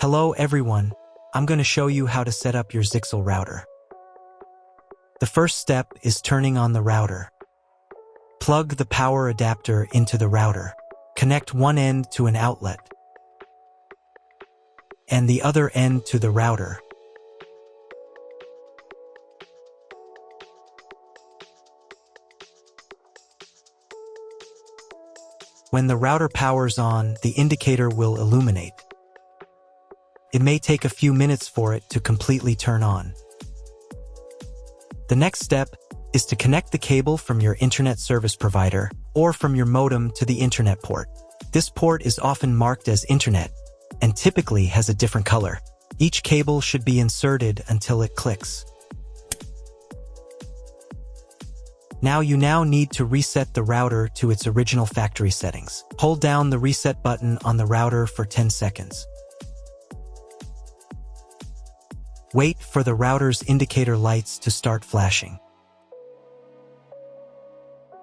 Hello everyone, I'm going to show you how to set up your Zyxel router. The first step is turning on the router. Plug the power adapter into the router. Connect one end to an outlet and the other end to the router. When the router powers on, the indicator will illuminate. It may take a few minutes for it to completely turn on. The next step is to connect the cable from your internet service provider or from your modem to the internet port. This port is often marked as internet and typically has a different color. Each cable should be inserted until it clicks. You now need to reset the router to its original factory settings. Hold down the reset button on the router for 10 seconds. Wait for the router's indicator lights to start flashing.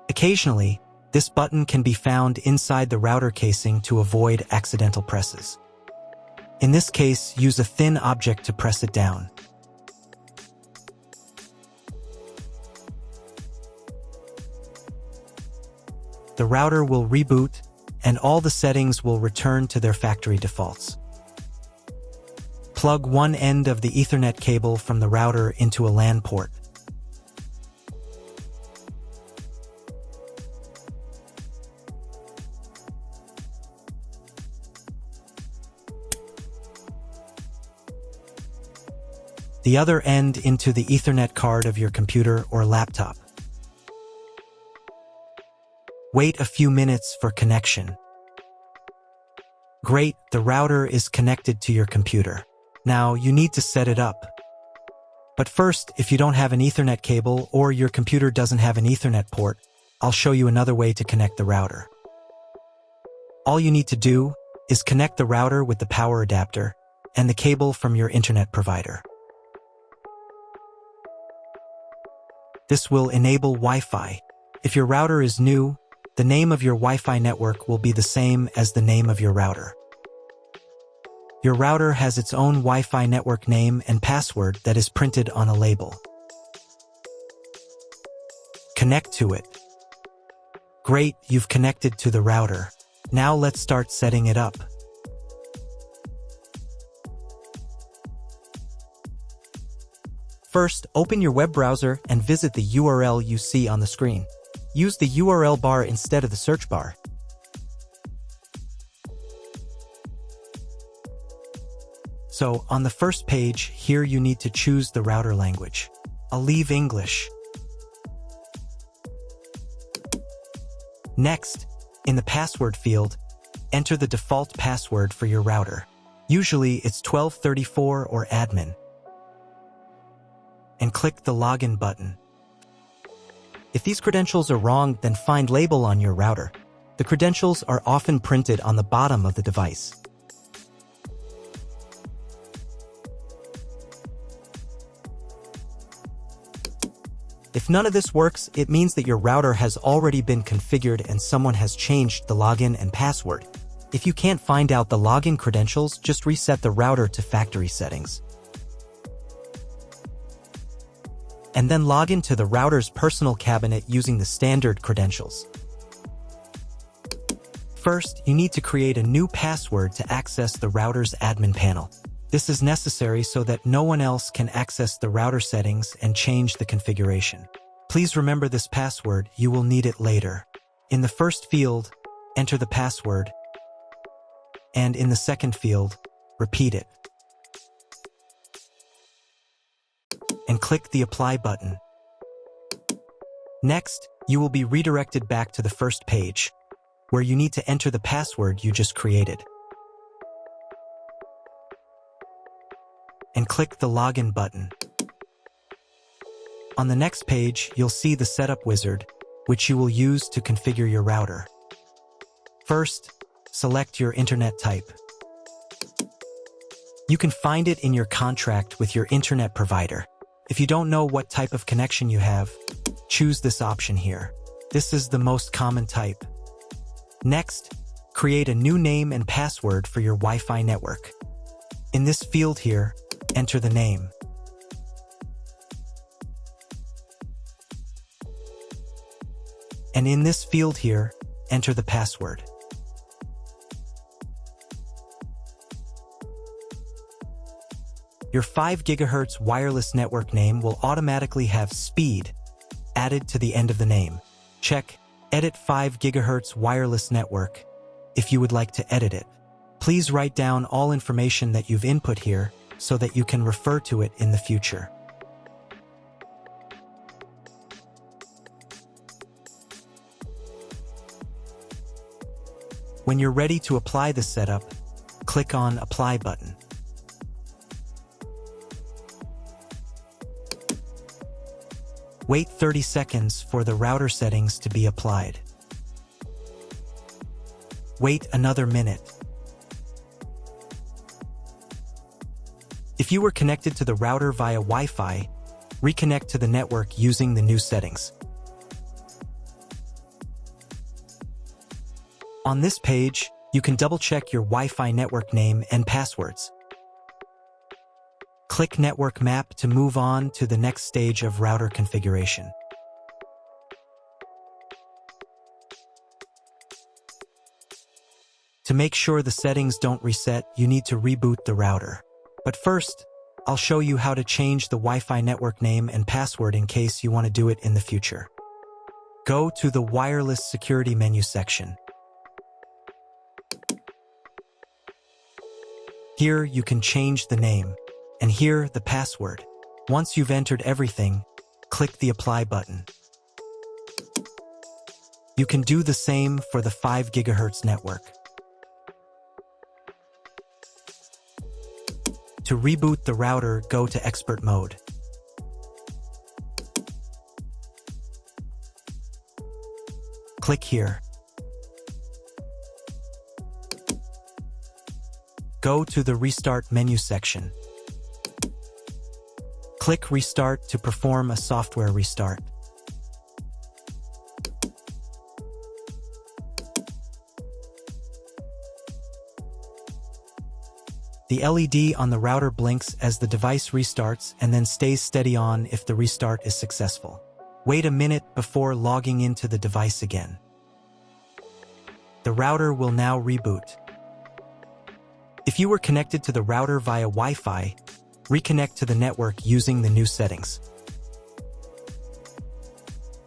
Occasionally, this button can be found inside the router casing to avoid accidental presses. In this case, use a thin object to press it down. The router will reboot, and all the settings will return to their factory defaults. Plug one end of the Ethernet cable from the router into a LAN port. The other end into the Ethernet card of your computer or laptop. Wait a few minutes for connection. Great, the router is connected to your computer. Now you need to set it up. But first, if you don't have an Ethernet cable or your computer doesn't have an Ethernet port, I'll show you another way to connect the router. All you need to do is connect the router with the power adapter and the cable from your internet provider. This will enable Wi-Fi. If your router is new, the name of your Wi-Fi network will be the same as the name of your router. Your router has its own Wi-Fi network name and password that is printed on a label. Connect to it. Great, you've connected to the router. Now let's start setting it up. First, open your web browser and visit the URL you see on the screen. Use the URL bar instead of the search bar. So, on the first page, here you need to choose the router language. I'll leave English. Next, in the password field, enter the default password for your router. Usually, it's 1234 or admin. And click the login button. If these credentials are wrong, then find label on your router. The credentials are often printed on the bottom of the device. If none of this works, it means that your router has already been configured and someone has changed the login and password. If you can't find out the login credentials, just reset the router to factory settings. And then log into the router's personal cabinet using the standard credentials. First, you need to create a new password to access the router's admin panel. This is necessary so that no one else can access the router settings and change the configuration. Please remember this password, you will need it later. In the first field, enter the password, and in the second field, repeat it. And click the Apply button. Next, you will be redirected back to the first page, where you need to enter the password you just created. And click the Login button. On the next page, you'll see the Setup wizard, which you will use to configure your router. First, select your internet type. You can find it in your contract with your internet provider. If you don't know what type of connection you have, choose this option here. This is the most common type. Next, create a new name and password for your Wi-Fi network. In this field here, enter the name. And in this field here, enter the password. Your 5 GHz wireless network name will automatically have speed added to the end of the name. Check Edit 5 GHz wireless network if you would like to edit it. Please write down all information that you've input here so that you can refer to it in the future. When you're ready to apply the setup, click on Apply button. Wait 30 seconds for the router settings to be applied. Wait another minute. If you were connected to the router via Wi-Fi, reconnect to the network using the new settings. On this page, you can double-check your Wi-Fi network name and passwords. Click Network Map to move on to the next stage of router configuration. To make sure the settings don't reset, you need to reboot the router. But first, I'll show you how to change the Wi-Fi network name and password in case you want to do it in the future. Go to the Wireless Security menu section. Here you can change the name, and here the password. Once you've entered everything, click the Apply button. You can do the same for the 5 GHz network. To reboot the router, go to Expert Mode. Click here. Go to the Restart menu section. Click Restart to perform a software restart. The LED on the router blinks as the device restarts and then stays steady on if the restart is successful. Wait a minute before logging into the device again. The router will now reboot. If you were connected to the router via Wi-Fi, reconnect to the network using the new settings.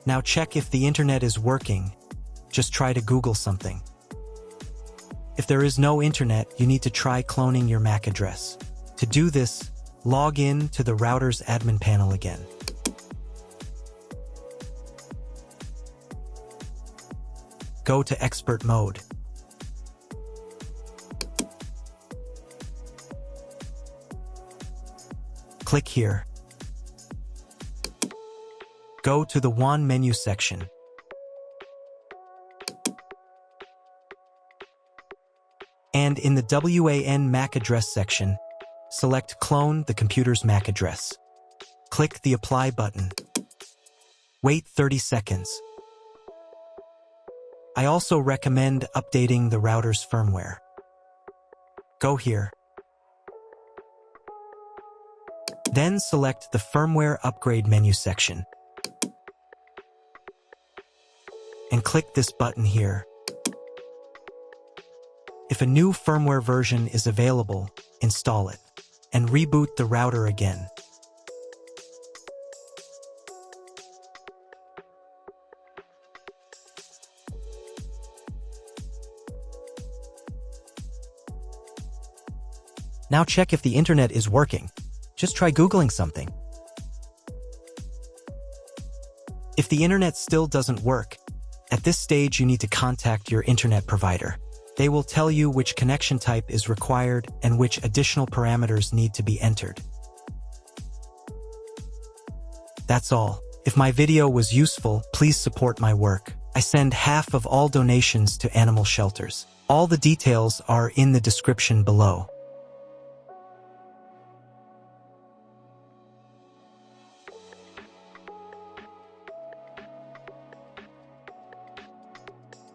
Now check if the internet is working. Just try to Google something. If there is no internet, you need to try cloning your MAC address. To do this, log in to the router's admin panel again. Go to Expert Mode. Click here. Go to the WAN menu section. And in the WAN MAC address section, select Clone the computer's MAC address. Click the Apply button. Wait 30 seconds. I also recommend updating the router's firmware. Go here. Then select the Firmware Upgrade menu section. And click this button here. If a new firmware version is available, install it, and reboot the router again. Now check if the internet is working. Just try Googling something. If the internet still doesn't work, at this stage you need to contact your internet provider. They will tell you which connection type is required and which additional parameters need to be entered. That's all. If my video was useful, please support my work. I send half of all donations to animal shelters. All the details are in the description below.